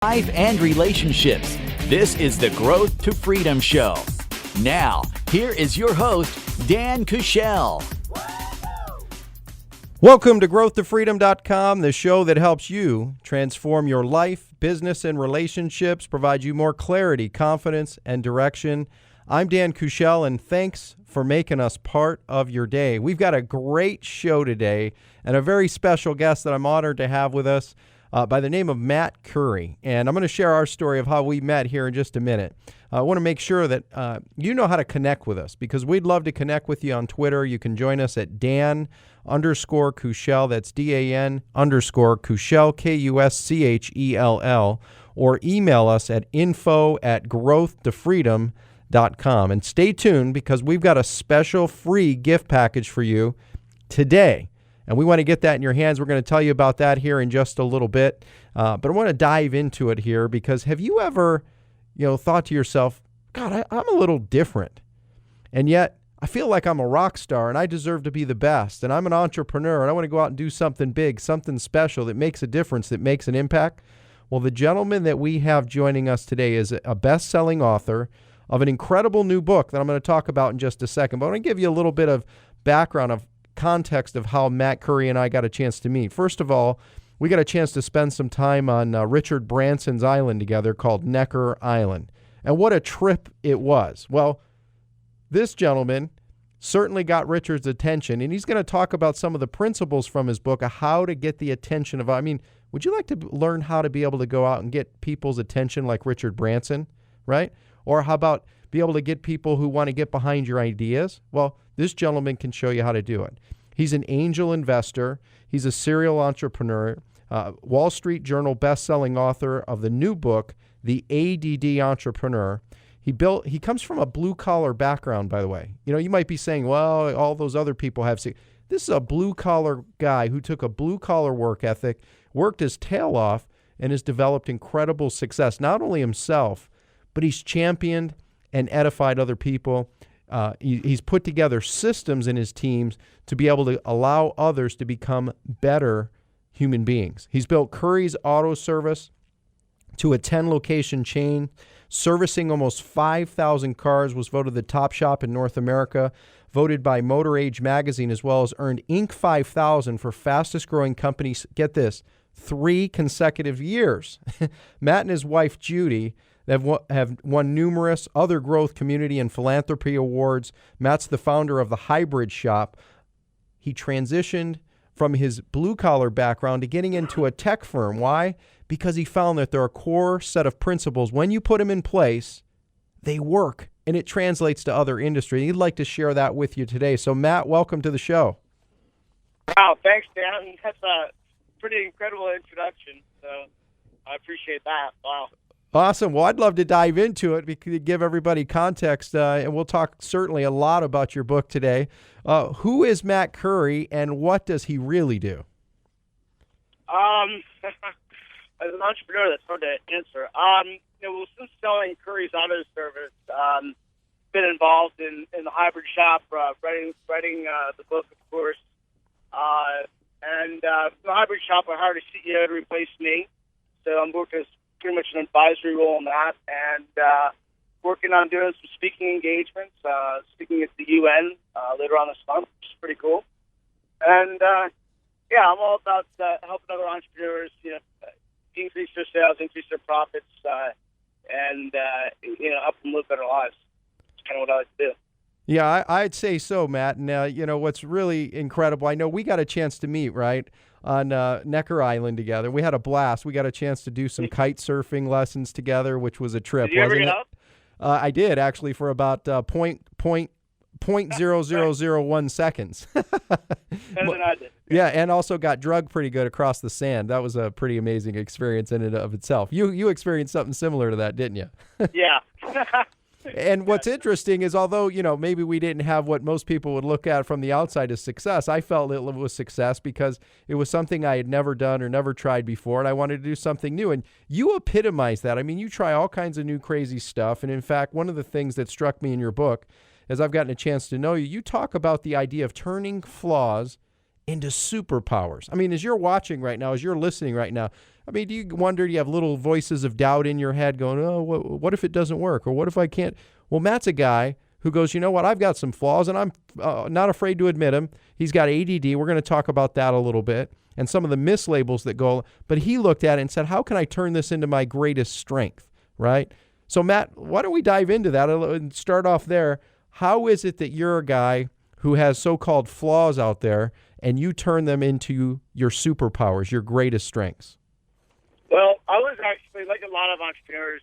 Life and relationships. This is the Growth to Freedom Show. Now, here is your host, Dan Kuschell. Welcome to growthtofreedom.com, the show that helps you transform your life, business, and relationships, provide you more clarity, confidence, and direction. I'm Dan Kuschell, and thanks for making us part of your day. We've got a great show today and a very special guest that I'm honored to have with us by the name of Matt Curry. And I'm going to share our story of how we met here in just a minute. I want to make sure that you know how to connect with us, because we'd love to connect with you on Twitter. You can join us at Dan_Kuschell. That's DAN_Kuschell, Kuschell, or email us at info@growthtofreedom.com. And stay tuned, because we've got a special free gift package for you today. And we want to get that in your hands. We're going to tell you about that here in just a little bit. But I want to dive into it here, because have you ever thought to yourself, God, I'm a little different, and yet I feel like I'm a rock star and I deserve to be the best, and I'm an entrepreneur and I want to go out and do something big, something special that makes a difference, that makes an impact? Well, the gentleman that we have joining us today is a best-selling author of an incredible new book that I'm going to talk about in just a second. But I want to give you a little bit of background, of context of how Matt Curry and I got a chance to meet. First of all, we got a chance to spend some time on Richard Branson's island together called Necker Island. And what a trip it was. Well, this gentleman certainly got Richard's attention, and he's going to talk about some of the principles from his book of how to get the attention of, would you like to learn how to be able to go out and get people's attention like Richard Branson, right? Or how about be able to get people who want to get behind your ideas? Well, this gentleman can show you how to do it. He's an angel investor. He's a serial entrepreneur, Wall Street Journal best-selling author of the new book, The ADD Entrepreneur. He comes from a blue-collar background, by the way. You might be saying, well, all those other people have. This is a blue-collar guy who took a blue-collar work ethic, worked his tail off, and has developed incredible success, not only himself, but he's championed and edified other people. He's put together systems in his teams to be able to allow others to become better human beings. He's built Curry's Auto Service to a 10-location chain, servicing almost 5,000 cars, was voted the top shop in North America, voted by Motor Age magazine, as well as earned Inc. 5000 for fastest growing companies, get this, 3 consecutive years. Matt and his wife, Judy, have won numerous other growth, community, and philanthropy awards. Matt's the founder of the Hybrid Shop. He transitioned from his blue-collar background to getting into a tech firm. Why? Because he found that there are a core set of principles. When you put them in place, they work, and it translates to other industry. He'd like to share that with you today. So, Matt, welcome to the show. Wow, thanks, Dan. That's a pretty incredible introduction, so I appreciate that. Wow. Awesome. Well, I'd love to dive into it to give everybody context, and we'll talk certainly a lot about your book today. Who is Matt Curry, and what does he really do? As an entrepreneur, that's hard to answer. Since selling Curry's Auto Service, been involved in the Hybrid Shop, writing the book, of course. And the Hybrid Shop, I hired a CEO to replace me, so I'm working as pretty much an advisory role in that, and working on doing some speaking engagements, speaking at the UN later on this month, which is pretty cool. And I'm all about helping other entrepreneurs, increase their sales, increase their profits, and help them live better lives. That's kind of what I like to do. Yeah, I'd say so, Matt. And what's really incredible, I know we got a chance to meet, right, on Necker Island together. We had a blast. We got a chance to do some kite surfing lessons together, which was a trip, did you wasn't ever it? get up? I did, actually, for about 0.0001 seconds. Better than I did. Yeah, and also got drugged pretty good across the sand. That was a pretty amazing experience in and of itself. You experienced something similar to that, didn't you? Yeah. And what's interesting is, although, maybe we didn't have what most people would look at from the outside as success, I felt it was success because it was something I had never done or never tried before, and I wanted to do something new. And you epitomize that. You try all kinds of new crazy stuff. And in fact, one of the things that struck me in your book, as I've gotten a chance to know you, you talk about the idea of turning flaws into superpowers. I mean, as you're watching right now, as you're listening right now, I mean, do you wonder, do you have little voices of doubt in your head going, oh, what if it doesn't work? Or what if I can't? Well, Matt's a guy who goes, you know what, I've got some flaws, and I'm not afraid to admit them. He's got ADD. We're going to talk about that a little bit and some of the mislabels that go. But he looked at it and said, how can I turn this into my greatest strength, right? So, Matt, why don't we dive into that and start off there? How is it that you're a guy who has so-called flaws out there and you turn them into your superpowers, your greatest strengths? Well, I was actually, like a lot of entrepreneurs,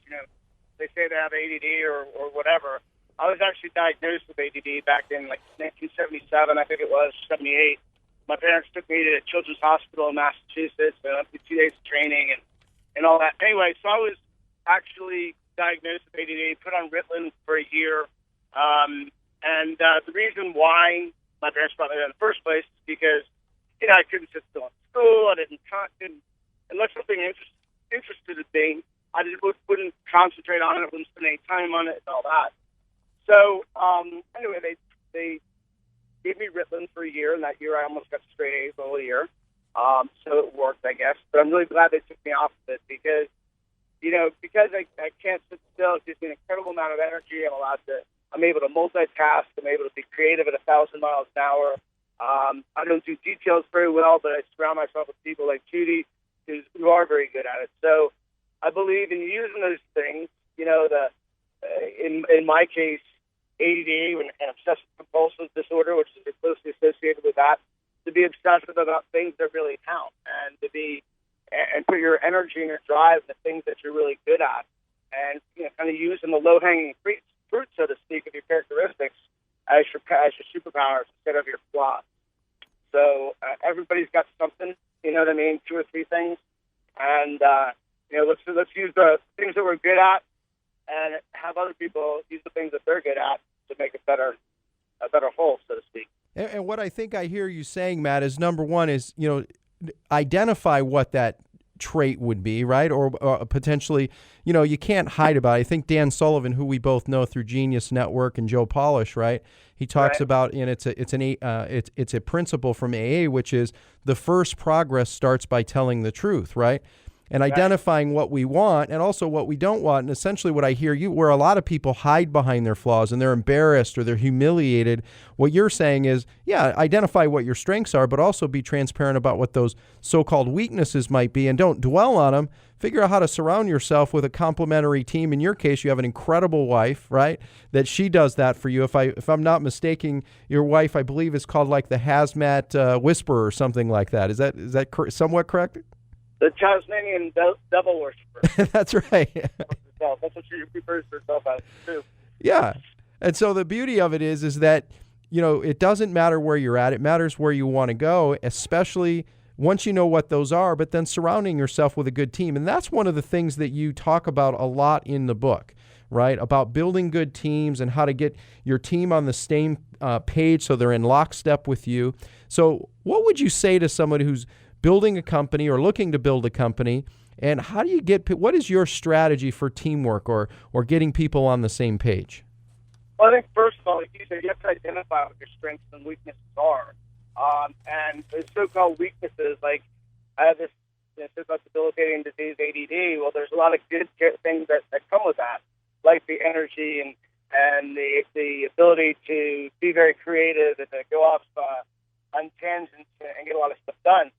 they say they have ADD or whatever. I was actually diagnosed with ADD back in like 1977, I think it was, 78. My parents took me to Children's Hospital in Massachusetts, and I went through 2 days of training and all that. Anyway, so I was actually diagnosed with ADD, put on Ritalin for a year. And the reason why my parents brought me there in the first place is because, I couldn't sit still in school. I didn't unless something interested me, I wouldn't concentrate on it, wouldn't spend any time on it and all that. So, anyway, they gave me Ritalin for a year, and that year I almost got straight A's the whole year. So it worked, I guess. But I'm really glad they took me off of it because, because I can't sit still, it gives me an incredible amount of energy. I'm able to multitask. I'm able to be creative at 1,000 miles an hour. I don't do details very well, but I surround myself with people like Judy who are very good at it. So I believe in using those things, in my case, ADD and obsessive compulsive disorder, which is closely associated with that, to be obsessive about things that really count and and put your energy and your drive in the things that you're really good at, and kind of using the low-hanging fruit, so to speak, of your characteristics as your superpowers instead of your flaws. So everybody's got something, you know what I mean, 2 or 3 things, and let's use the things that we're good at and have other people use the things that they're good at to make a better whole, so to speak. And what I think I hear you saying, Matt, is number one is, identify what that trait would be, right? Or potentially, you can't hide about it. I think Dan Sullivan, who we both know through Genius Network, and Joe Polish, right? He talks about, and it's a principle from AA, which is the first progress starts by telling the truth, right? And identifying what we want and also what we don't want. And essentially what I hear where a lot of people hide behind their flaws and they're embarrassed or they're humiliated, what you're saying is, identify what your strengths are, but also be transparent about what those so-called weaknesses might be, and don't dwell on them. Figure out how to surround yourself with a complementary team. In your case, you have an incredible wife, right? That she does that for you. If I'm not mistaken, your wife, I believe, is called like the hazmat whisperer or something like that. Is that somewhat correct? The Tasmanian devil worshiper. That's right. That's what she refers to herself as, too. Yeah. And so the beauty of it is that, it doesn't matter where you're at. It matters where you want to go, especially once you know what those are, but then surrounding yourself with a good team. And that's one of the things that you talk about a lot in the book, right? About building good teams and how to get your team on the same page so they're in lockstep with you. So what would you say to somebody who's building a company or looking to build a company, and how do you what is your strategy for teamwork or getting people on the same page? Well, I think first of all, like you said, you have to identify what your strengths and weaknesses are. And the so-called weaknesses, like I have this so-called debilitating disease, ADD. Well, there's a lot of good things that come with that, like the energy and the ability to be very creative and to go off on tangents and get a lot of stuff done.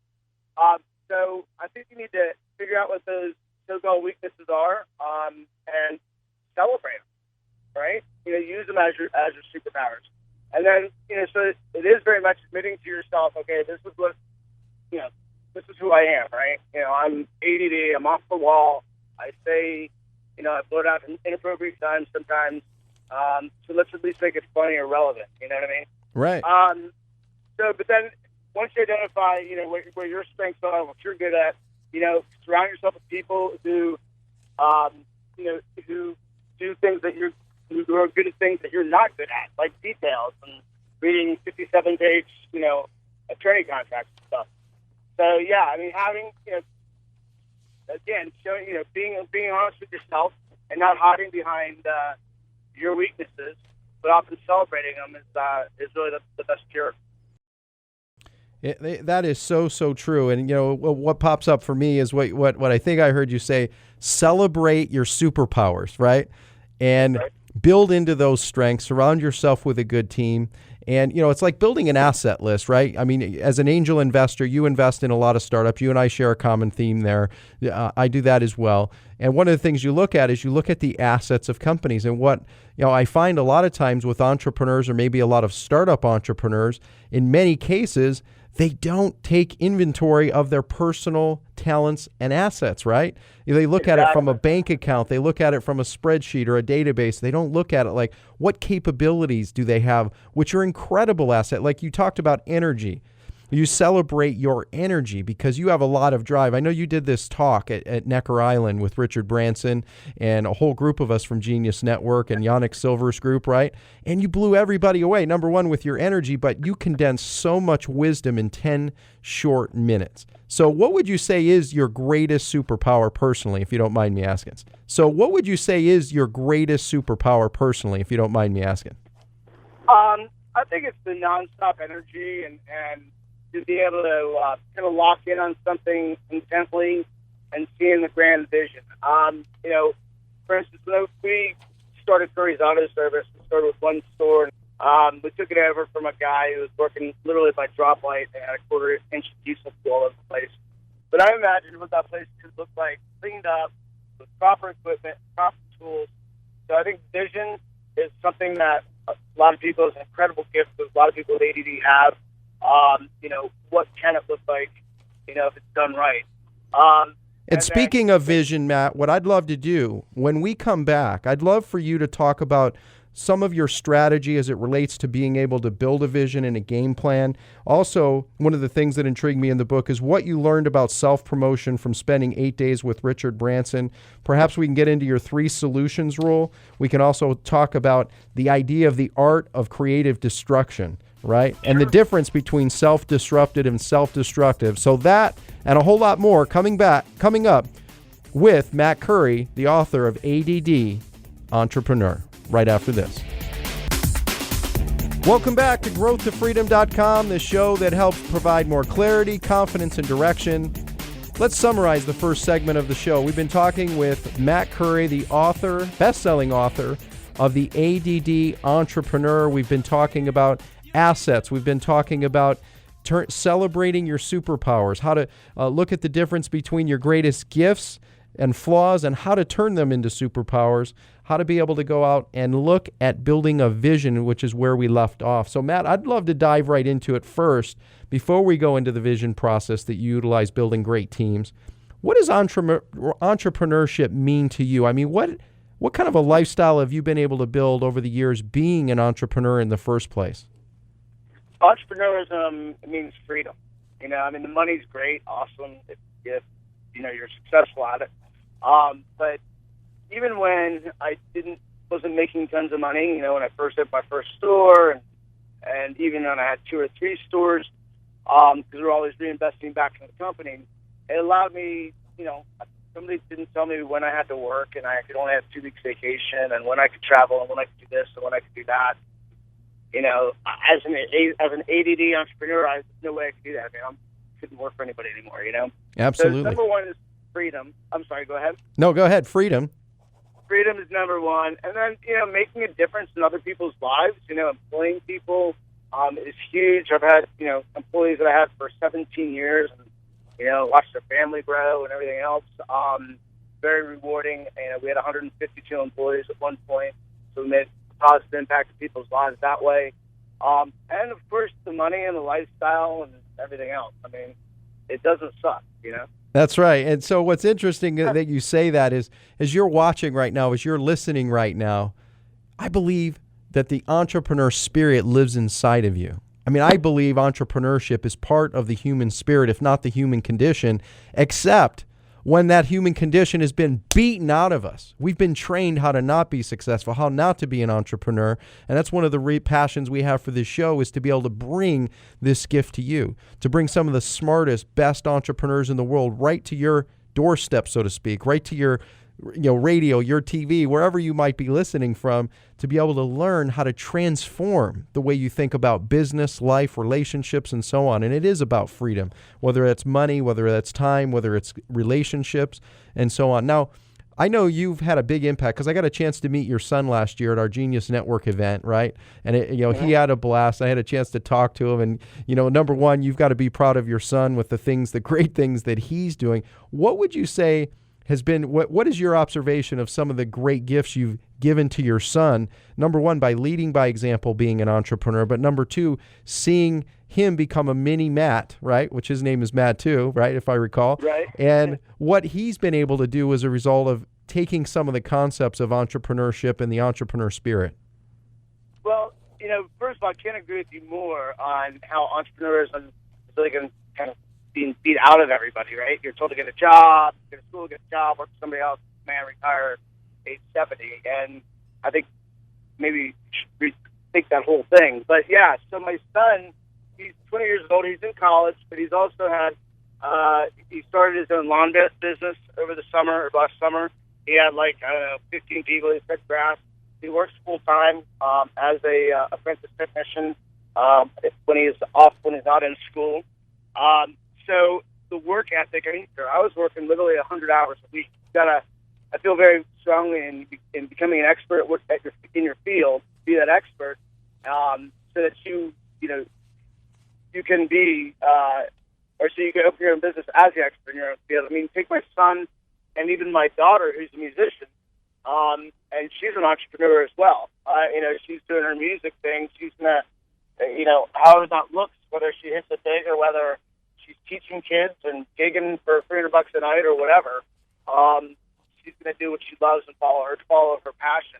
So I think you need to figure out what those so-called weaknesses are and celebrate them, right? Use them as your superpowers. And then, so it is very much admitting to yourself, okay, this is who I am, right? I'm ADD, I'm off the wall. I say, I blurt out inappropriate times sometimes. So let's at least make it funny or relevant, you know what I mean? Right. But then once you identify, where your strengths are, what you're good at, surround yourself with people who do things who are good at things that you're not good at, like details and reading 57-page, attorney contracts and stuff. So having, again, showing, being honest with yourself and not hiding behind your weaknesses, but often celebrating them is really the best cure. That is so true. And, what pops up for me is what I think I heard you say, celebrate your superpowers, right? And build into those strengths, surround yourself with a good team. And, it's like building an asset list, right? I mean, as an angel investor, you invest in a lot of startups. You and I share a common theme there. I do that as well. And one of the things you look at is you look at the assets of companies. And what, I find a lot of times with entrepreneurs, or maybe a lot of startup entrepreneurs, in many cases, they don't take inventory of their personal talents and assets, right? They look at it from a bank account. They look at it from a spreadsheet or a database. They don't look at it like, what capabilities do they have, which are incredible asset. Like you talked about energy. You celebrate your energy because you have a lot of drive. I know you did this talk at Necker Island with Richard Branson and a whole group of us from Genius Network and Yannick Silver's group, right? And you blew everybody away, number one, with your energy, but you condensed so much wisdom in 10 short minutes. So what would you say is your greatest superpower personally, if you don't mind me asking? So what would you say is your greatest superpower personally, if you don't mind me asking? I think it's the nonstop energy and to be able to kind of lock in on something intently and seeing the grand vision. For instance, when we started Curry's Auto Service, we started with one store. We took it over from a guy who was working literally by droplight and had a quarter-inch diesel all over the place. But I imagined what that place could look like, cleaned up, with proper equipment, proper tools. So I think vision is something that a lot of people, is an incredible gift that a lot of people with ADD have. What can it look like, if it's done right? And speaking of vision, Matt, what I'd love to do when we come back, I'd love for you to talk about some of your strategy as it relates to being able to build a vision and a game plan. Also, one of the things that intrigued me in the book is what you learned about self-promotion from spending 8 days with Richard Branson. Perhaps we can get into your 3 solutions rule. We can also talk about the idea of the art of creative destruction, right? And the difference between self-disrupted and self-destructive. So that and a whole lot more coming up with Matt Curry, the author of ADD Entrepreneur, right after this. Welcome back to growthtofreedom.com, the show that helps provide more clarity, confidence, and direction. Let's summarize the first segment of the show. We've been talking with Matt Curry, the author, best-selling author of the ADD Entrepreneur. We've been talking about assets. We've been talking about celebrating your superpowers, how to look at the difference between your greatest gifts and flaws and how to turn them into superpowers, how to be able to go out and look at building a vision, which is where we left off. So, Matt, I'd love to dive right into it first before we go into the vision process that you utilize building great teams. What does entrepreneurship mean to you? I mean, what kind of a lifestyle have you been able to build over the years being an entrepreneur in the first place? Entrepreneurism means freedom. The money's great, awesome, if you're successful at it. But even when I wasn't making tons of money, when I first had my first store, and even when I had 2 or 3 stores, because we're always reinvesting back in the company, it allowed me, somebody didn't tell me when I had to work, and I could only have 2 weeks vacation, and when I could travel, and when I could do this, and when I could do that. As an ADD entrepreneur, there's no way I could do that. I couldn't work for anybody anymore, Absolutely. So number one is freedom. I'm sorry, go ahead. No, go ahead. Freedom. Freedom is number one. And then, making a difference in other people's lives, employing people is huge. I've had, employees that I had for 17 years and, watched their family grow and everything else. Very rewarding. We had 152 employees at one point, so we made positive impact to people's lives that way. And of course the money and the lifestyle and everything else. It doesn't suck, That's right. And so what's interesting that you say that is, as you're watching right now, as you're listening right now, I believe that the entrepreneur spirit lives inside of you. I believe entrepreneurship is part of the human spirit, if not the human condition, except when that human condition has been beaten out of us. We've been trained how to not be successful, how not to be an entrepreneur. And that's one of the passions we have for this show, is to be able to bring this gift to you, to bring some of the smartest, best entrepreneurs in the world right to your doorstep, so to speak, right to your radio, your TV, wherever you might be listening from, to be able to learn how to transform the way you think about business, life, relationships, and so on. And it is about freedom, whether it's money, whether that's time, whether it's relationships, and so on. Now, I know you've had a big impact because I got a chance to meet your son last year at our Genius Network event, right? And he had a blast. I had a chance to talk to him, and number one, you've got to be proud of your son with the great things that he's doing. What would you say has been what is your observation of some of the great gifts you've given to your son? Number one, by leading by example, being an entrepreneur, but number two, seeing him become a mini Matt, right? Which his name is Matt too, right? If I recall. Right. And what he's been able to do as a result of taking some of the concepts of entrepreneurship and the entrepreneur spirit. Well, first of all, I can't agree with you more on how entrepreneurism is really going to kind of being beat out of everybody, right? You're told to get a job, get a school, get a job, work for somebody else, man, retire at age 70. And I think maybe you should rethink that whole thing. But yeah, so my son, he's 20 years old. He's in college, but he's also had, he started his own lawn business over the summer, or last summer. He had 15 people. He cut grass. He works full time as a apprentice technician when he's not in school. So the work ethic, I was working literally 100 hours a week. I feel very strongly in becoming an expert in your field, be that expert, so that you can be, or so you can open your own business as the expert in your own field. Take my son and even my daughter, who's a musician, and she's an entrepreneur as well. She's doing her music thing. She's gonna, however that looks, whether she hits it big or whether she's teaching kids and gigging for $300 a night or whatever. She's gonna do what she loves and follow her passion.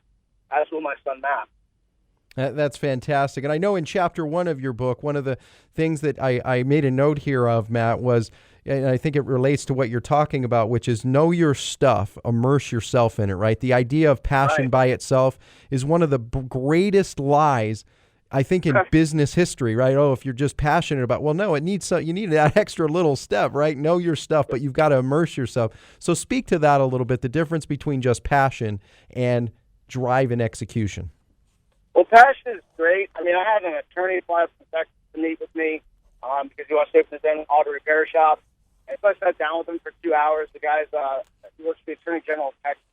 As will my son Matt. That's fantastic. And I know in chapter 1 of your book, one of the things that I made a note here of, Matt, was, and I think it relates to what you're talking about, which is know your stuff, immerse yourself in it, right? The idea of passion by itself is one of the greatest lies, I think, in business history, right? Oh, if you're just passionate about, well, no, you need that extra little step, right? Know your stuff, but you've got to immerse yourself. So speak to that a little bit, the difference between just passion and drive and execution. Well, passion is great. I had an attorney fly up from Texas to meet with me because he wants to open his own auto repair shop. And so I sat down with him for 2 hours. The guy's he works for the Attorney General of Texas.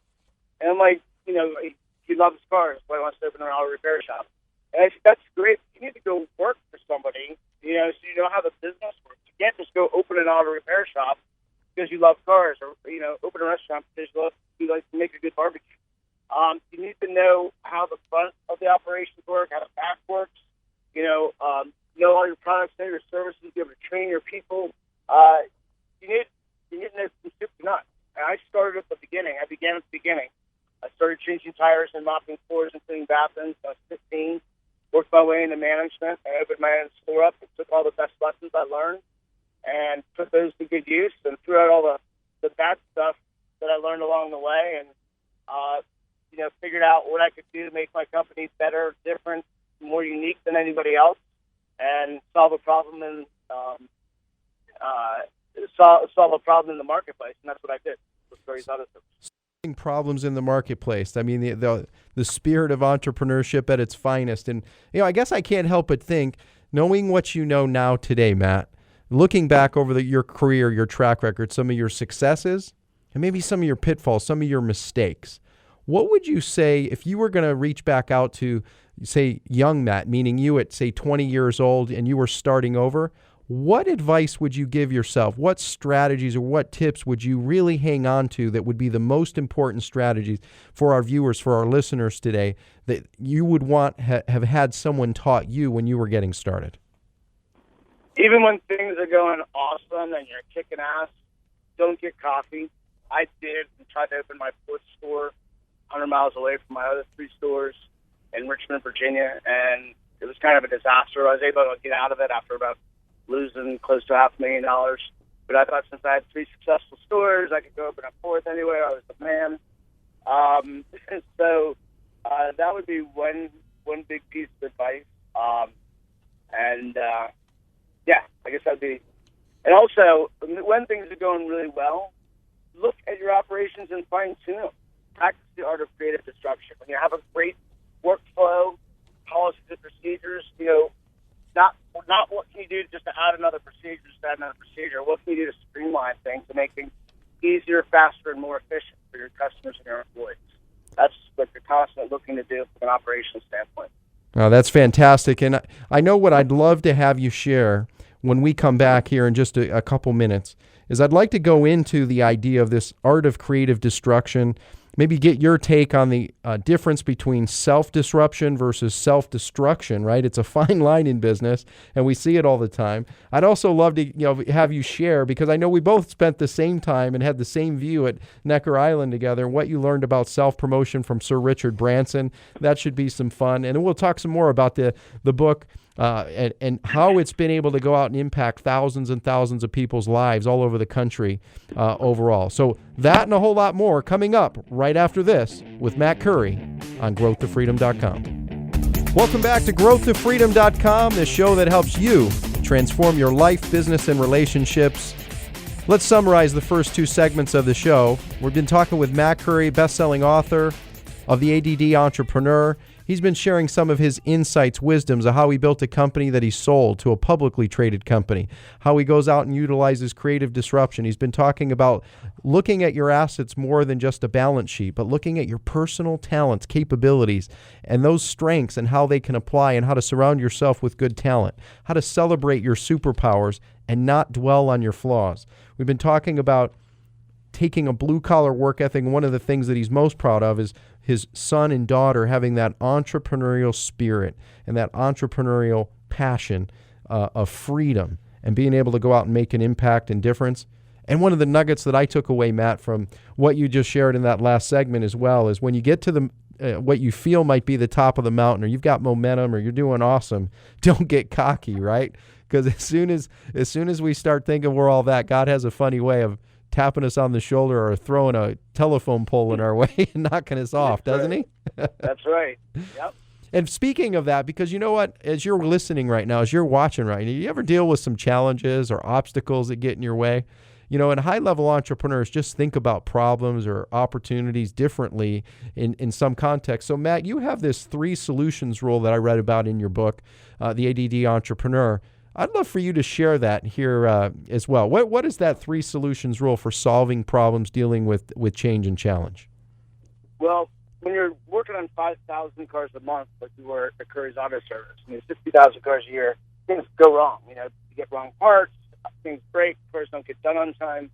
And I'm like, he loves cars, but he wants to open an auto repair shop. And I said, that's great. You need to go work for somebody, so you know how the business works. You can't just go open an auto repair shop because you love cars, or open a restaurant because you like to make a good barbecue. You need to know how the front of the operations work, how the back works. Know all your products, know your services, be able to train your people. You need to know from soup to nuts. And I started at the beginning. I began at the beginning. I started changing tires and mopping floors and cleaning bathrooms. I was 15. Worked my way into management. I opened my own store up and took all the best lessons I learned and put those to good use and threw out all the bad stuff that I learned along the way, and figured out what I could do to make my company better, different, more unique than anybody else, and solve a problem in the marketplace. And that's what I did with various other things. Problems in the marketplace. The spirit of entrepreneurship at its finest. And I guess I can't help but think, knowing what you know now today, Matt, looking back over your career, your track record, some of your successes, and maybe some of your pitfalls, some of your mistakes. What would you say if you were going to reach back out to, say, young Matt, meaning you at, say, 20 years old and you were starting over? What advice would you give yourself? What strategies or what tips would you really hang on to that would be the most important strategies for our viewers, for our listeners today, that you would want have had someone taught you when you were getting started? Even when things are going awesome and you're kicking ass, don't get coffee. I did and tried to open my fourth store 100 miles away from my other 3 stores in Richmond, Virginia, and it was kind of a disaster. I was able to get out of it after about losing close to $500,000. But I thought since I had 3 successful stores, I could go open a 4th anywhere. I was the man. So that would be one big piece of advice. I guess that'd be. And also, when things are going really well, look at your operations and fine-tune them. Practice the art of creative disruption. When you have a great workflow, policies and procedures, not what can you do just to add another procedure, What can you do to streamline things to make things easier, faster, and more efficient for your customers and your employees? That's what you're constantly looking to do from an operations standpoint. Oh, that's fantastic. And I know what I'd love to have you share when we come back here in just a couple minutes is I'd like to go into the idea of this art of creative destruction, maybe get your take on the difference between self-disruption versus self-destruction, right? It's a fine line in business, and we see it all the time. I'd also love to have you share, because I know we both spent the same time and had the same view at Necker Island together, and what you learned about self-promotion from Sir Richard Branson. That should be some fun. And then we'll talk some more about the book and how it's been able to go out and impact thousands and thousands of people's lives all over the country overall. So that and a whole lot more coming up right after this with Matt Curry on growthtofreedom.com. Welcome back to growthtofreedom.com, the show that helps you transform your life, business, and relationships. Let's summarize the first two segments of the show. We've been talking with Matt Curry, best-selling author of The ADD Entrepreneur. He's been sharing some of his insights, wisdoms of how he built a company that he sold to a publicly traded company, how he goes out and utilizes creative disruption. He's been talking about looking at your assets more than just a balance sheet, but looking at your personal talents, capabilities, and those strengths and how they can apply, and how to surround yourself with good talent, how to celebrate your superpowers and not dwell on your flaws. We've been talking about taking a blue-collar work ethic. One of the things that he's most proud of is his son and daughter having that entrepreneurial spirit and that entrepreneurial passion of freedom and being able to go out and make an impact and difference. And one of the nuggets that I took away, Matt, from what you just shared in that last segment as well, is when you get to the what you feel might be the top of the mountain, or you've got momentum, or you're doing awesome, don't get cocky, right? Because as soon as we start thinking we're all that, God has a funny way of tapping us on the shoulder or throwing a telephone pole in our way and knocking us off, doesn't he? That's right. Yep. And speaking of that, because you know what, as you're listening right now, as you're watching right now, you ever deal with some challenges or obstacles that get in your way? And high-level entrepreneurs just think about problems or opportunities differently in some context. So, Matt, you have this 3 solutions rule that I read about in your book, The ADD Entrepreneur. I'd love for you to share that here as well. What is that 3 solutions rule for solving problems, dealing with change and challenge? Well, when you're working on 5,000 cars a month, like you were at Curry's Auto Service, 60,000 cars a year, things go wrong. You get wrong parts, things break, cars don't get done on time.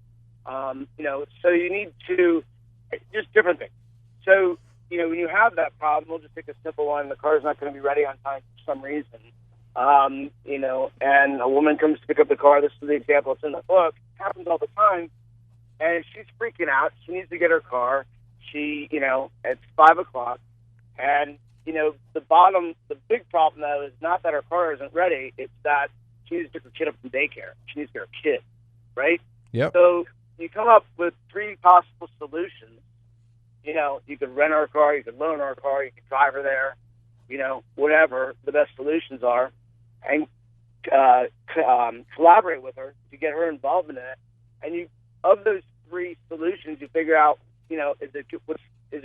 So you need to, just different things. So, when you have that problem, we'll just take a simple one. The car's not going to be ready on time for some reason. And a woman comes to pick up the car. This is the example. It's in the book. It happens all the time. And she's freaking out. She needs to get her car. It's 5:00. And, the big problem, though, is not that her car isn't ready. It's that she needs to pick her kid up from daycare. She needs to get her kid, right? Yep. So you come up with 3 possible solutions. You could rent her car. You could loan her car. You could drive her there. Whatever the best solutions are, and collaborate with her to get her involved in it. And of those 3 solutions, you figure out, is it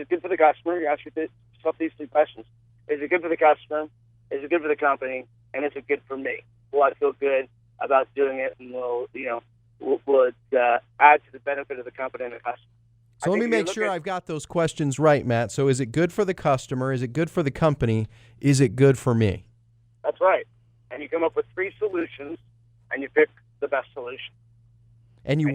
good for the customer? You ask yourself these 3 questions: is it good for the customer? Is it good for the company? And is it good for me? Will I feel good about doing it? And will it add to the benefit of the company and the customer? So let me make sure I've got those questions right, Matt. So is it good for the customer? Is it good for the company? Is it good for me? That's right. And you come up with 3 solutions, and you pick the best solution. And you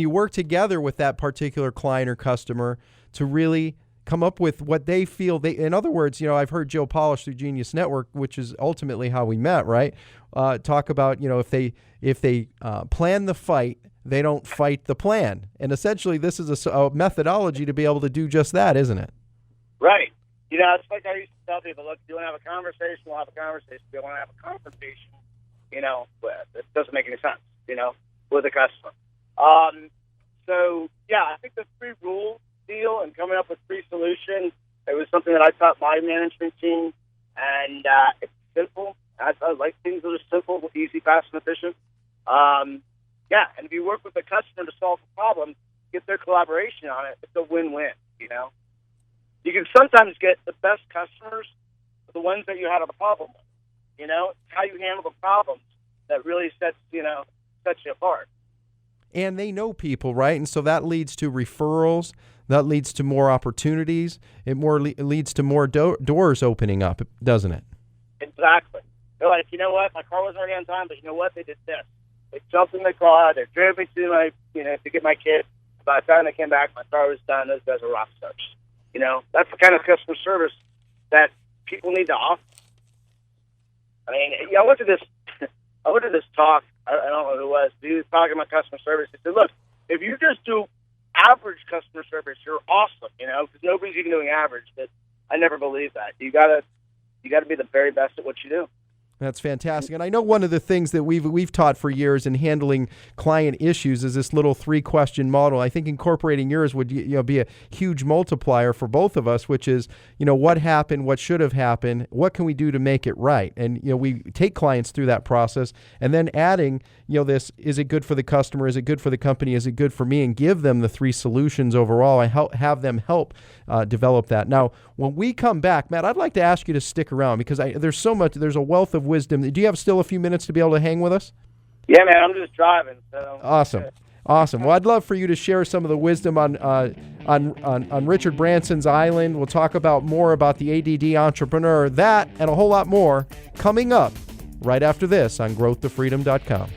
work together with that particular client or customer to really come up with what they feel. In other words, I've heard Joe Polish through Genius Network, which is ultimately how we met, right? Talk about, if they plan the fight, they don't fight the plan. And essentially, this is a methodology to be able to do just that, isn't it? Right. It's like I used to tell people, look, if you want to have a conversation, we'll have a conversation. If you want to have a confrontation, it doesn't make any sense, with a customer. I think the 3 rules deal and coming up with 3 solutions, it was something that I taught my management team, and it's simple. I like things that are simple, easy, fast, and efficient. And if you work with the customer to solve a problem, get their collaboration on it, it's a win-win, you know? You can sometimes get the best customers, the ones that you had a problem with, you know? It's how you handle the problems that really sets you apart. And they know people, right? And so that leads to referrals. That leads to more opportunities. It leads to more doors opening up, doesn't it? Exactly. They're like, you know what? My car wasn't ready on time, but you know what? They did this. They jumped in the car. They drove me to to get my kid. By the time they came back, my car was done. Those guys are rock stars. You know, that's the kind of customer service that people need to offer. I mean, I went to this talk. I don't know who it was. But he was talking about customer service. He said, look, if you just do average customer service, you're awesome, you know, because nobody's even doing average. But I never believe that. You gotta be the very best at what you do. That's fantastic. And I know one of the things that we've taught for years in handling client issues is this little 3-question model. I think incorporating yours would be a huge multiplier for both of us, which is, what happened, what should have happened, what can we do to make it right? And, we take clients through that process and then adding, this, is it good for the customer? Is it good for the company? Is it good for me? And give them the 3 solutions overall. I have them help develop that. Now, when we come back, Matt, I'd like to ask you to stick around because there's a wealth of wisdom. Do you have still a few minutes to be able to hang with us? Yeah, man, I'm just driving. So awesome. Well, I'd love for you to share some of the wisdom on Richard Branson's island. We'll talk more about the ADD entrepreneur, that and a whole lot more coming up right after this on growthtofreedom.com.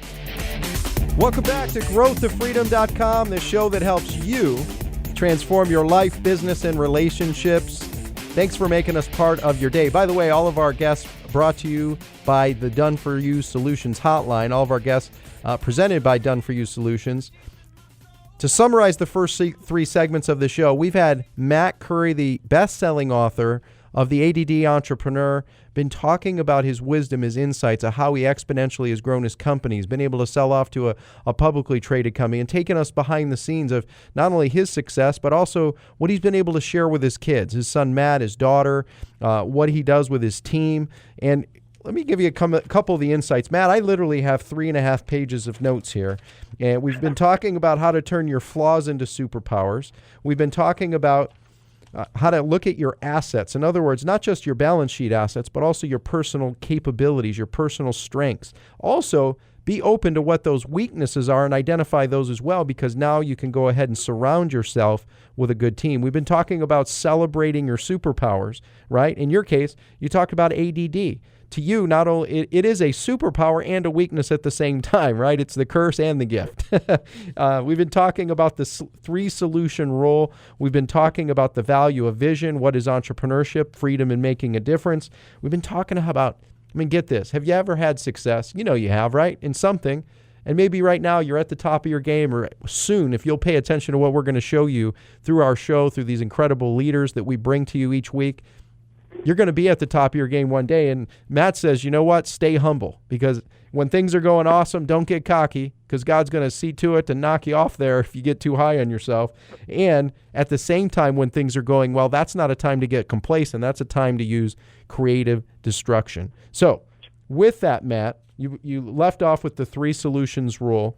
Welcome back to growthtofreedom.com, the show that helps you transform your life, business, and relationships. Thanks for making us part of your day. By the way, all of our guests brought to you by the Done For You Solutions Hotline. All of our guests presented by Done For You Solutions. To summarize the first 3 segments of the show, we've had Matt Curry, the best-selling author of The ADD Entrepreneur, been talking about his wisdom, his insights, of how he exponentially has grown his company. He's been able to sell off to a publicly traded company and taken us behind the scenes of not only his success, but also what he's been able to share with his kids, his son Matt, his daughter, what he does with his team. And let me give you a couple of the insights. Matt, I literally have 3.5 pages of notes here. And we've been talking about how to turn your flaws into superpowers. We've been talking about how to look at your assets. In other words, not just your balance sheet assets, but also your personal capabilities, your personal strengths. Also, be open to what those weaknesses are and identify those as well, because now you can go ahead and surround yourself with a good team. We've been talking about celebrating your superpowers, right? In your case, you talked about ADD. To you, not only it is a superpower and a weakness at the same time, right? It's the curse and the gift. We've been talking about the 3-solution rule. We've been talking about the value of vision. What is entrepreneurship? Freedom in making a difference. We've been talking about, get this. Have you ever had success? You have, right? In something. And maybe right now you're at the top of your game, or soon, if you'll pay attention to what we're going to show you through our show, through these incredible leaders that we bring to you each week, you're going to be at the top of your game one day. And Matt says, you know what? Stay humble, because when things are going awesome, don't get cocky, because God's going to see to it to knock you off there if you get too high on yourself. And at the same time, when things are going well, that's not a time to get complacent. That's a time to use creative destruction. So with that, Matt, you left off with the 3 solutions rule.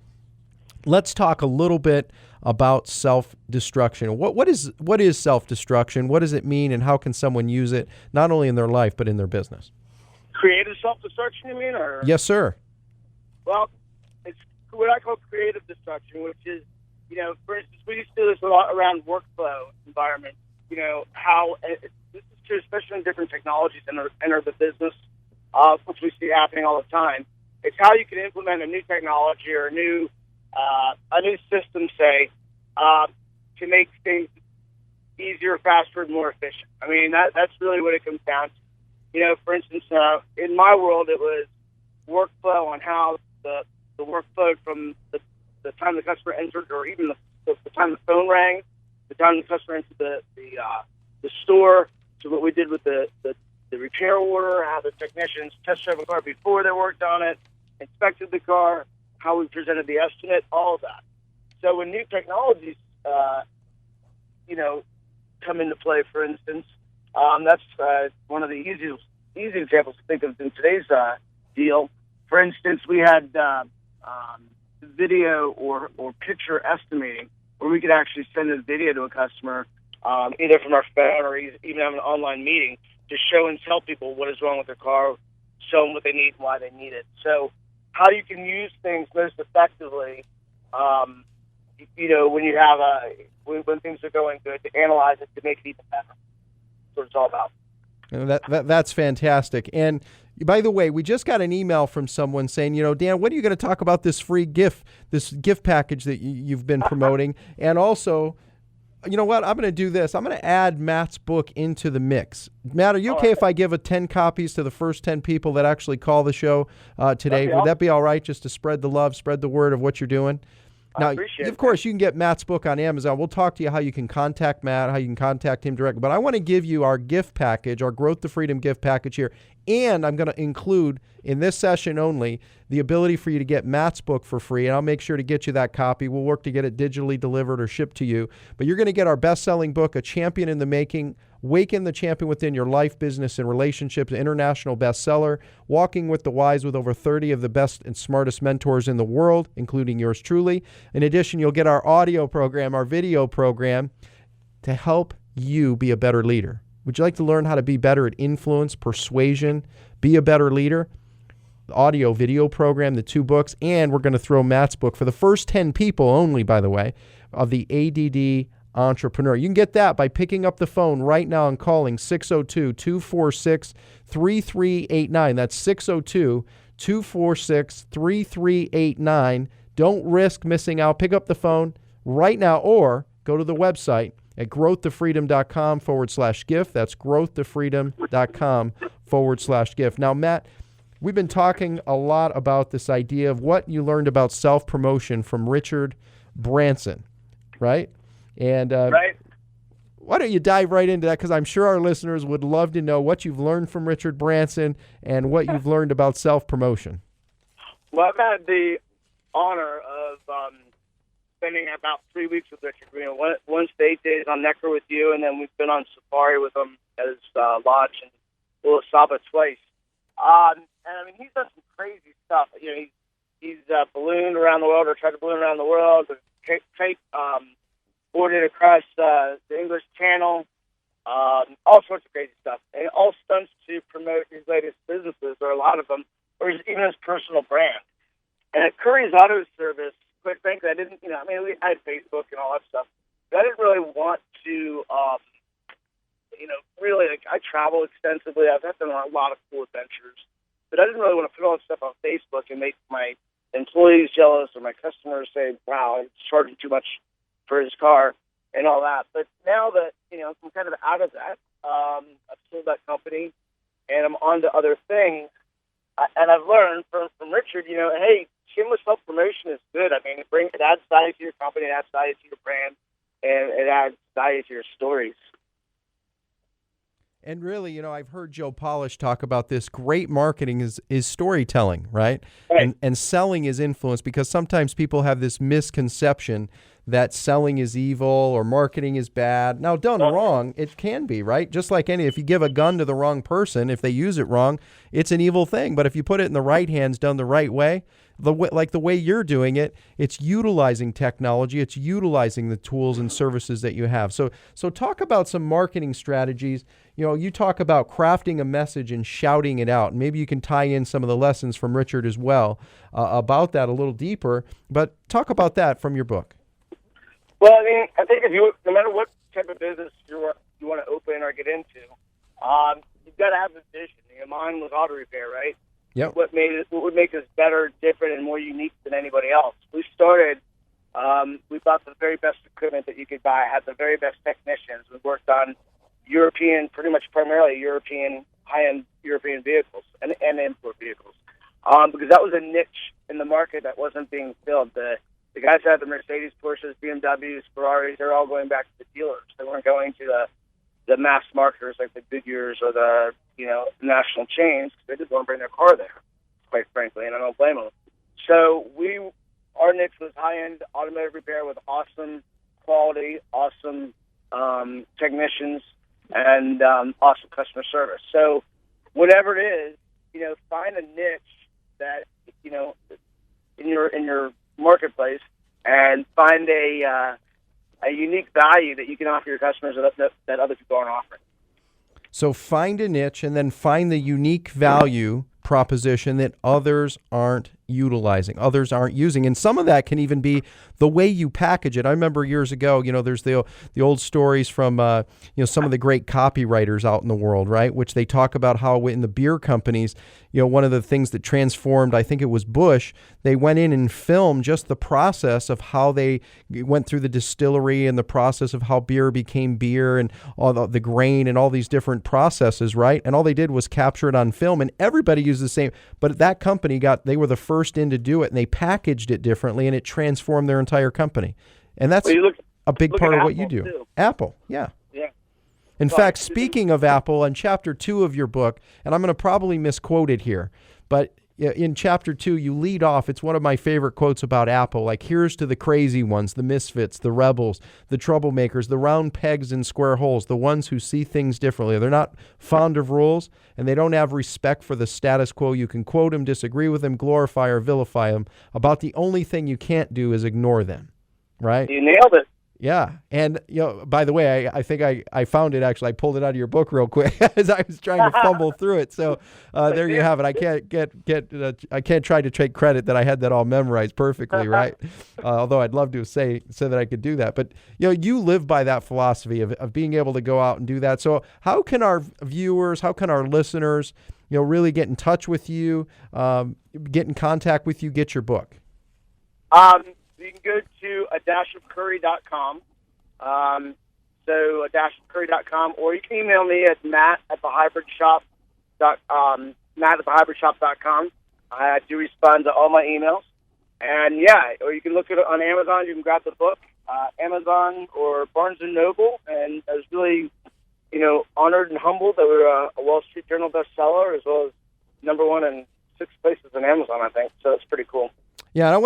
Let's talk a little bit about self-destruction. What is self-destruction? What does it mean, and how can someone use it not only in their life but in their business? Creative self-destruction, you mean? Or? Yes, sir. Well, it's what I call creative destruction, which is, for instance, we used to do this a lot around workflow environments. How this is true, especially in different technologies enter the business, which we see happening all the time. It's how you can implement a new technology or a new system, say, to make things easier, faster, and more efficient. That's really what it comes down to. For instance, in my world, it was workflow on how the workflow from the time the customer entered, or even the time the phone rang, the time the customer entered the store, to what we did with the repair order, how the technicians test drove the car before they worked on it, inspected the car, how we presented the estimate, all of that. So when new technologies, come into play, for instance, that's one of the easy examples to think of in today's deal. For instance, we had video or picture estimating where we could actually send a video to a customer, either from our phone or even have an online meeting to show and tell people what is wrong with their car, show them what they need and why they need it. So how you can use things most effectively, when you have when things are going good, to analyze it to make it even better. That's what it's all about. That's fantastic. And by the way, we just got an email from someone saying, Dan, when are you going to talk about this free gift package that you've been promoting? And also, you know what? I'm going to do this. I'm going to add Matt's book into the mix. Matt, are you okay if I give 10 copies to the first 10 people that actually call the show today? Would that be all right, just to spread the love, spread the word of what you're doing? Now, of course, you can get Matt's book on Amazon. We'll talk to you how you can contact Matt, how you can contact him directly. But I want to give you our gift package, our Growth to Freedom gift package here. And I'm going to include, in this session only, the ability for you to get Matt's book for free. And I'll make sure to get you that copy. We'll work to get it digitally delivered or shipped to you. But you're going to get our best-selling book, A Champion in the Making, Waken the Champion Within Your Life, Business, and Relationships, international bestseller, Walking with the Wise with over 30 of the best and smartest mentors in the world, including yours truly. In addition, you'll get our audio program, our video program, to help you be a better leader. Would you like to learn how to be better at influence, persuasion, be a better leader? The audio, video program, the 2 books, and we're going to throw Matt's book for the first 10 people only, by the way, of the ADD Entrepreneur. You can get that by picking up the phone right now and calling 602-246-3389. That's 602-246-3389. Don't risk missing out. Pick up the phone right now or go to the website at growthtofreedom.com/gift. That's growthtofreedom.com/gift. Now, Matt, we've been talking a lot about this idea of what you learned about self-promotion from Richard Branson, right? And right. Why don't you dive right into that? Because I'm sure our listeners would love to know what you've learned from Richard Branson and what you've learned about self-promotion. Well, I've had the honor of spending about 3 weeks with Richard. One state days on Necker with you, and then we've been on safari with him at his lodge in Ulasaba twice. And I mean, he's done some crazy stuff. He's ballooned around the world, or tried to balloon around the world, boarded across the English Channel, all sorts of crazy stuff, and all stunts to promote his latest businesses, or a lot of them, or even his personal brand. And at Curry's Auto Service, quite frankly, I didn't, I had Facebook and all that stuff, but I didn't really want to, I travel extensively. I've done a lot of cool adventures, but I didn't really want to put all this stuff on Facebook and make my employees jealous or my customers say, wow, it's charging too much for his car and all that. But now that, I'm kind of out of that, I've sold that company and I'm on to other things. And I've learned from Richard, hey, shameless self-promotion is good. I mean, it adds value to your company, it adds value to your brand, and it adds value to your stories. And really, I've heard Joe Polish talk about this. Great marketing is storytelling, right? And selling is influence, because sometimes people have this misconception that selling is evil or marketing is bad. Now, done wrong, it can be, right? Just like if you give a gun to the wrong person, if they use it wrong, it's an evil thing. But if you put it in the right hands, done the right way, like the way you're doing it, it's utilizing technology, it's utilizing the tools and services that you have. So talk about some marketing strategies. You talk about crafting a message and shouting it out. Maybe you can tie in some of the lessons from Richard as well about that a little deeper. But talk about that from your book. Well, I think no matter what type of business you want to open or get into, you've got to have a vision. Mine was auto repair, right? Yep. What would make us better, different, and more unique than anybody else? We started. We bought the very best equipment that you could buy. Had the very best technicians. We worked on primarily European high-end European vehicles and import vehicles, because that was a niche in the market that wasn't being filled. The guys who had the Mercedes, Porsches, BMWs, Ferraris, they're all going back to the dealers. They weren't going to the mass marketers like the Goodyears or the national chains, because they just want to bring their car there, quite frankly, and I don't blame them. So our niche was high-end automotive repair with awesome quality, awesome technicians, and awesome customer service. So whatever it is, find a niche that in your marketplace, and find a a unique value that you can offer your customers that other people aren't offering. So find a niche and then find the unique value proposition that others aren't utilizing, others aren't using. And some of that can even be the way you package it. I remember years ago, there's the old stories from, some of the great copywriters out in the world, right? Which they talk about how in the beer companies, one of the things that transformed, I think it was Busch, they went in and filmed just the process of how they went through the distillery and the process of how beer became beer and all the grain and all these different processes, right? And all they did was capture it on film, and everybody used the same. But that company they were the first in to do it, and they packaged it differently, and it transformed their entire company. And that's a big part of what you do. Too. Apple, yeah. Yeah. In fact, speaking of Apple, in chapter 2 of your book, and I'm going to probably misquote it here, but in chapter 2, you lead off, it's one of my favorite quotes about Apple, like, here's to the crazy ones, the misfits, the rebels, the troublemakers, the round pegs in square holes, the ones who see things differently. They're not fond of rules, and they don't have respect for the status quo. You can quote them, disagree with them, glorify or vilify them. About the only thing you can't do is ignore them, right? You nailed it. Yeah. And, by the way, I think I found it, actually. I pulled it out of your book real quick as I was trying to fumble through it. So there you have it. I can't try to take credit that I had that all memorized perfectly, right? Although I'd love to say that I could do that. But, you live by that philosophy of being able to go out and do that. So how can our viewers, how can our listeners, really get in touch with you, get in contact with you, get your book? You can go to a-of-curry.com. So a-of-curry.com, or you can email me at matt@thehybridshop.com. I do respond to all my emails. And or you can look at it on Amazon. You can grab the book, Amazon or Barnes & Noble. And I was really, honored and humbled that we're a Wall Street Journal bestseller, as well as #1 in 6 places on Amazon, I think. So it's pretty cool. Yeah, and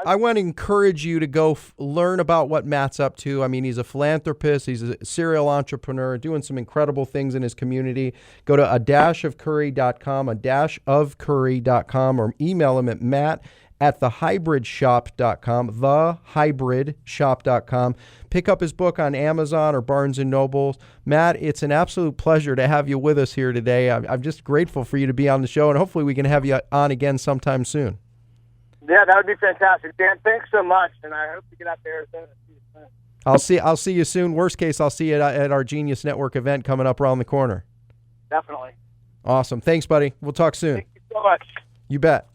I want to encourage you to go learn about what Matt's up to. I mean, he's a philanthropist. He's a serial entrepreneur doing some incredible things in his community. Go to a-of-curry.com, a-of-curry.com, or email him at matt@thehybridshop.com, thehybridshop.com. Pick up his book on Amazon or Barnes & Noble. Matt, it's an absolute pleasure to have you with us here today. I'm just grateful for you to be on the show, and hopefully we can have you on again sometime soon. Yeah, that would be fantastic. Dan, thanks so much, and I hope to get out there soon. I'll see you soon. Worst case, I'll see you at our Genius Network event coming up around the corner. Definitely. Awesome. Thanks, buddy. We'll talk soon. Thank you so much. You bet.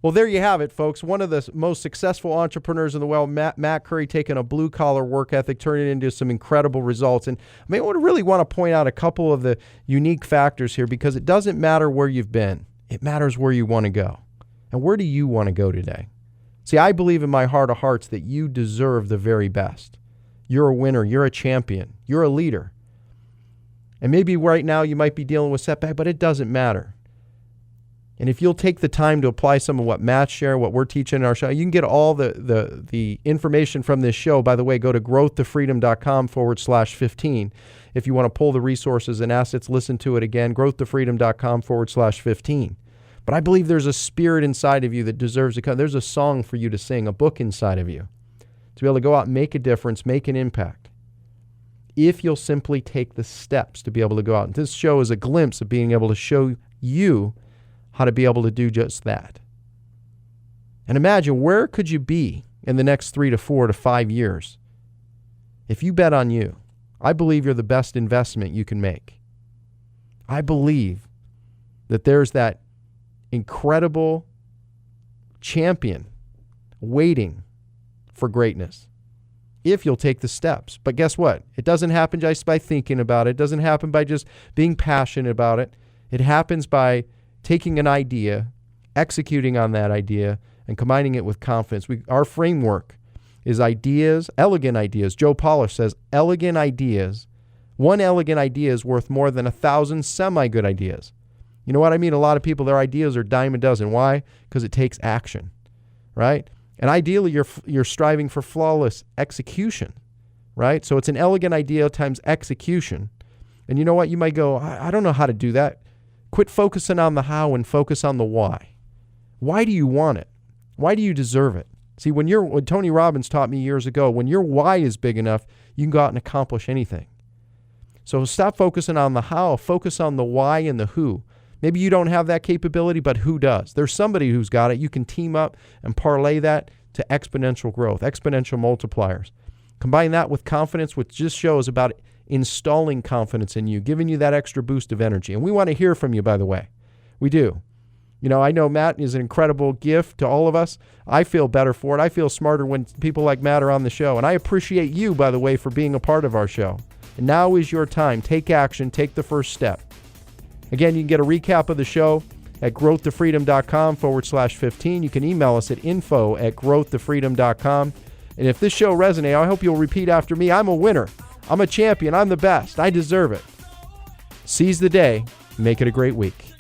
Well, there you have it, folks. One of the most successful entrepreneurs in the world, Matt Curry, taking a blue-collar work ethic, turning it into some incredible results. And I really want to point out a couple of the unique factors here, because it doesn't matter where you've been. It matters where you want to go. And where do you want to go today? See, I believe in my heart of hearts that you deserve the very best. You're a winner. You're a champion. You're a leader. And maybe right now you might be dealing with setback, but it doesn't matter. And if you'll take the time to apply some of what Matt shared, what we're teaching in our show, you can get all the information from this show. By the way, go to growthtofreedom.com/15. If you want to pull the resources and assets, listen to it again, growthtofreedom.com/15. But I believe there's a spirit inside of you that deserves to come. There's a song for you to sing, a book inside of you, to be able to go out and make a difference, make an impact. If you'll simply take the steps to be able to go out. And this show is a glimpse of being able to show you how to be able to do just that. And imagine, where could you be in the next 3 to 4 to 5 years if you bet on you? I believe you're the best investment you can make. I believe that there's that incredible champion waiting for greatness if you'll take the steps. But guess what? It doesn't happen just by thinking about it. It doesn't happen by just being passionate about it. It happens by taking an idea, executing on that idea, and combining it with confidence. Our framework is ideas, elegant ideas. Joe Polish says elegant ideas. One elegant idea is worth more than 1,000 semi-good ideas. You know what I mean? A lot of people, their ideas are dime a dozen. Why? Because it takes action, right? And ideally, you're striving for flawless execution, right? So it's an elegant idea times execution. And you know what? You might go, I don't know how to do that. Quit focusing on the how and focus on the why. Why do you want it? Why do you deserve it? See, when Tony Robbins taught me years ago, when your why is big enough, you can go out and accomplish anything. So stop focusing on the how, focus on the why and the who. Maybe you don't have that capability, but who does? There's somebody who's got it. You can team up and parlay that to exponential growth, exponential multipliers. Combine that with confidence, which just shows about installing confidence in you, giving you that extra boost of energy. And we want to hear from you, by the way. We do. You know, I know Matt is an incredible gift to all of us. I feel better for it. I feel smarter when people like Matt are on the show. And I appreciate you, by the way, for being a part of our show. And now is your time. Take action. Take the first step. Again, you can get a recap of the show at growthtofreedom.com/15. You can email us at info@growthtofreedom.com. And if this show resonates, I hope you'll repeat after me. I'm a winner. I'm a champion. I'm the best. I deserve it. Seize the day. Make it a great week.